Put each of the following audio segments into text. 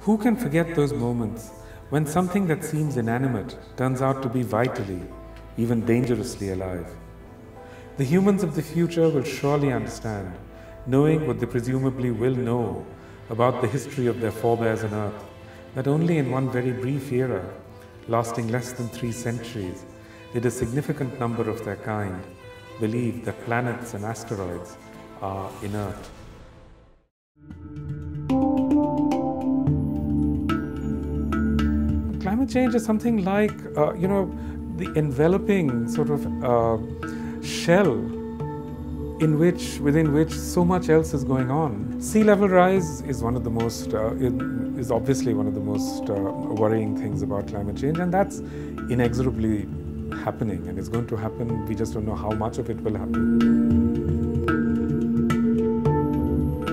Who can forget those moments when something that seems inanimate turns out to be vitally, even dangerously alive? The humans of the future will surely understand, knowing what they presumably will know about the history of their forebears on Earth, that only in one very brief era, lasting less than 3 centuries, did a significant number of their kind believe that planets and asteroids are inert. Climate change is something like, the enveloping sort of shell within which so much else is going on. Sea level rise is one of the most, is obviously one of the most worrying things about climate change, and that's inexorably happening, and it's going to happen. We just don't know how much of it will happen.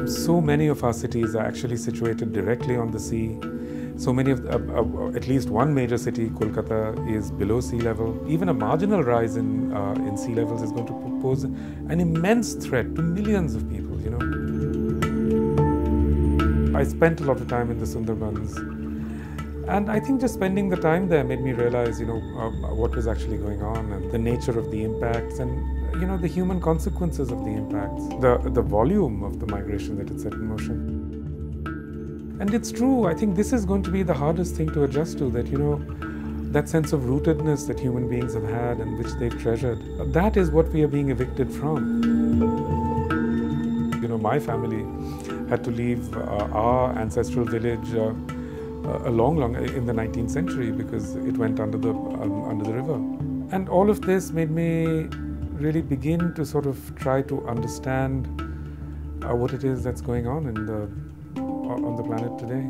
So many of our cities are actually situated directly on the sea. So many of, at least one major city, Kolkata, is below sea level. Even a marginal rise in sea levels is going to pose an immense threat to millions of people, you know. I spent a lot of time in the Sundarbans, and I think just spending the time there made me realize, what was actually going on and the nature of the impacts and, the human consequences of the impacts, the volume of the migration that it set in motion. And it's true, I think this is going to be the hardest thing to adjust to, that, that sense of rootedness that human beings have had and which they've treasured. That is what we are being evicted from. My family had to leave our ancestral village long in the 19th century because it went under the river. And all of this made me really begin to sort of try to understand what it is that's going on on the planet today.